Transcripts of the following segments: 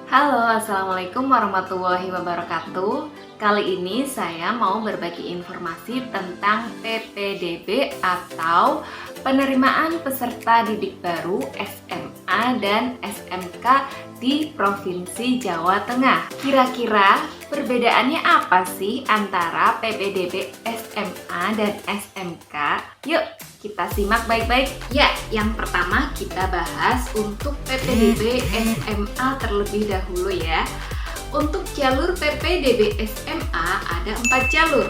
Halo, Assalamualaikum warahmatullahi wabarakatuh. Kali ini saya mau berbagi informasi tentang PPDB atau penerimaan peserta didik baru SMA dan SMK di Provinsi Jawa Tengah. Kira-kira perbedaannya apa sih antara PPDB SMA dan SMK? Yuk kita simak baik-baik. Ya, yang pertama kita bahas untuk PPDB SMA terlebih dahulu ya. Untuk jalur PPDB SMA ada 4 jalur.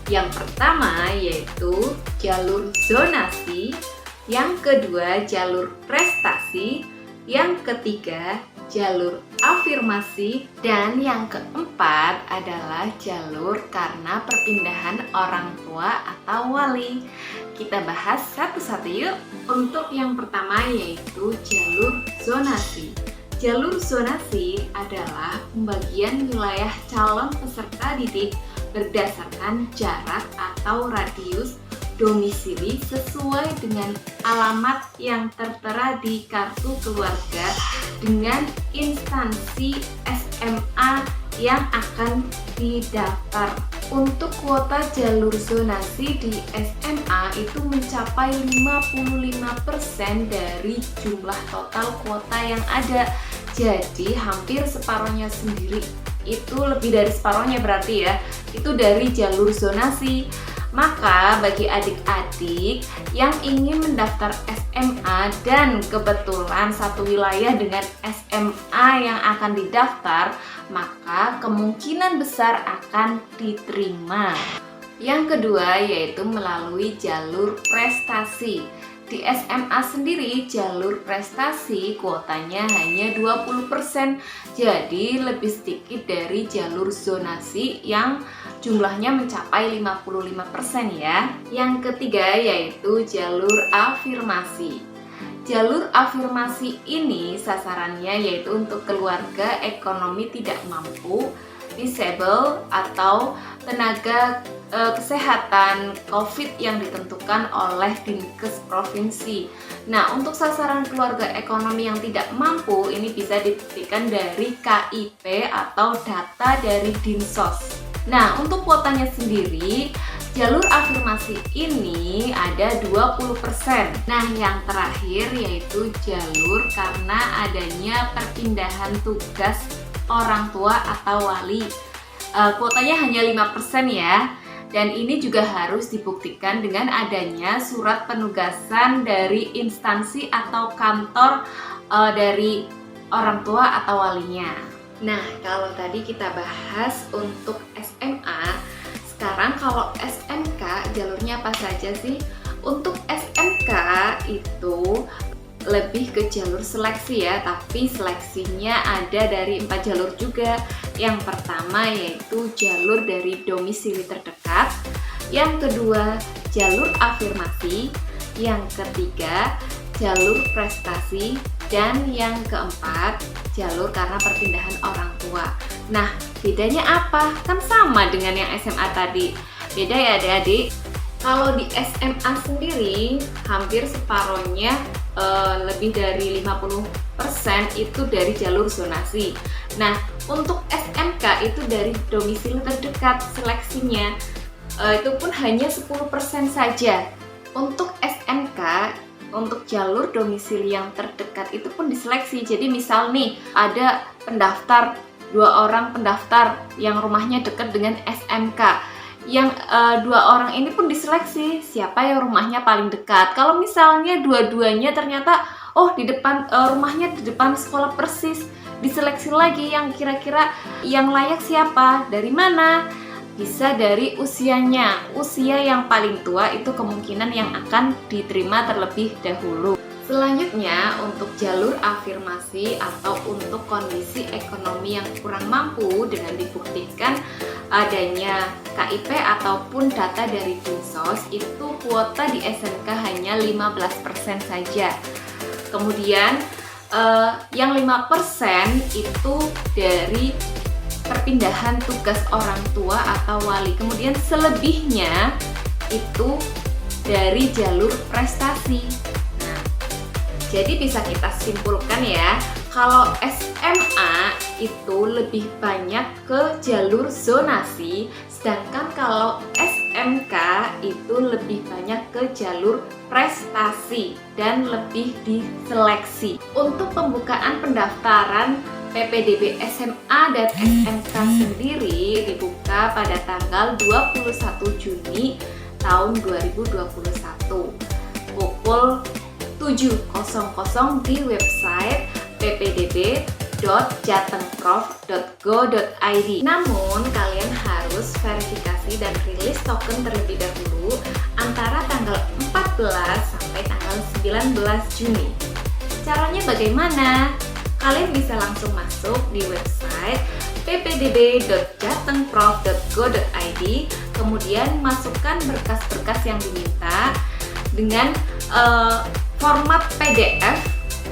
Yang pertama yaitu jalur zonasi, yang kedua jalur prestasi, yang ketiga jalur afirmasi, dan yang keempat adalah jalur karena perpindahan orang tua atau wali. Kita bahas satu-satu yuk. Untuk yang pertama yaitu jalur zonasi. Jalur zonasi adalah pembagian wilayah calon peserta didik berdasarkan jarak atau radius domisili sesuai dengan alamat yang tertera di kartu keluarga dengan instansi SMA yang akan didaftar. Untuk kuota jalur zonasi di SMA itu mencapai 55% dari jumlah total kuota yang ada. Jadi hampir separuhnya sendiri, itu lebih dari separuhnya berarti ya, itu dari jalur zonasi. Maka bagi adik-adik yang ingin mendaftar SMA dan kebetulan satu wilayah dengan SMA yang akan didaftar, maka kemungkinan besar akan diterima. Yang kedua yaitu melalui jalur prestasi. Di SMA sendiri jalur prestasi kuotanya hanya 20%, jadi lebih sedikit dari jalur zonasi yang jumlahnya mencapai 55% ya. Yang ketiga yaitu jalur afirmasi. Jalur afirmasi ini sasarannya yaitu untuk keluarga ekonomi tidak mampu, disable, atau tenaga kesehatan COVID yang ditentukan oleh Dinkes Provinsi. Nah, untuk sasaran keluarga ekonomi yang tidak mampu ini bisa dibuktikan dari KIP atau data dari Dinsos. Nah, untuk kuotanya sendiri, jalur afirmasi ini ada 20%. Nah, yang terakhir yaitu jalur karena adanya perpindahan tugas orang tua atau wali. Kuotanya hanya 5% ya. Dan ini juga harus dibuktikan dengan adanya surat penugasan dari instansi atau kantor dari orang tua atau walinya. Nah, kalau tadi kita bahas untuk SMA, sekarang kalau SMK jalurnya apa saja sih? Untuk SMK itu lebih ke jalur seleksi ya, tapi seleksinya ada dari 4 jalur juga. Yang pertama yaitu jalur dari domisili terdekat, yang kedua jalur afirmasi, yang ketiga jalur prestasi, dan yang keempat jalur karena perpindahan orang tua. Nah, bedanya apa? Kan sama dengan yang SMA tadi. Beda ya adik-adik. Kalau di SMA sendiri hampir separohnya lebih dari 50% itu dari jalur zonasi. Nah, untuk SMK itu dari domisili terdekat seleksinya itu pun hanya 10% saja. Untuk SMK, untuk jalur domisili yang terdekat itu pun diseleksi. Jadi misal nih ada pendaftar, 2 orang pendaftar yang rumahnya dekat dengan SMK. Yang 2 orang ini pun diseleksi siapa yang rumahnya paling dekat. Kalau misalnya dua-duanya ternyata di depan rumahnya di depan sekolah persis, diseleksi lagi yang kira-kira yang layak siapa, dari mana. Bisa dari usianya. Usia yang paling tua itu kemungkinan yang akan diterima terlebih dahulu. Selanjutnya untuk jalur afirmasi atau untuk kondisi ekonomi yang kurang mampu dengan dibuktikan adanya KIP ataupun data dari Dinsos, itu kuota di SMK hanya 15% saja. Kemudian yang 5% itu dari perpindahan tugas orang tua atau wali. Kemudian selebihnya itu dari jalur prestasi. Jadi bisa kita simpulkan ya, Kalau SMA itu lebih banyak ke jalur zonasi, sedangkan kalau SMK itu lebih banyak ke jalur prestasi dan lebih diseleksi. Untuk pembukaan pendaftaran PPDB SMA dan SMK sendiri dibuka pada tanggal 21 Juni tahun 2021 pukul 7.00 di website ppdb.jatengprof.go.id. Namun, kalian harus verifikasi dan rilis token terlebih dahulu antara tanggal 14 sampai tanggal 19 Juni. Caranya bagaimana? Kalian bisa langsung masuk di website ppdb.jatengprof.go.id, kemudian masukkan berkas-berkas yang diminta dengan format PDF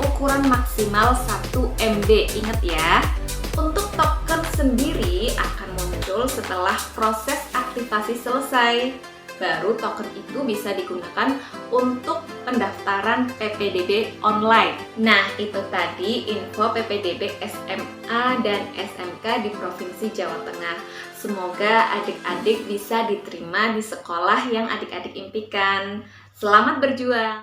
ukuran maksimal 1 MB. Ingat ya, untuk token sendiri akan muncul setelah proses aktivasi selesai. Baru token itu bisa digunakan untuk pendaftaran PPDB online. Nah, itu tadi info PPDB SMA dan SMK di Provinsi Jawa Tengah. Semoga adik-adik bisa diterima di sekolah yang adik-adik impikan. Selamat berjuang!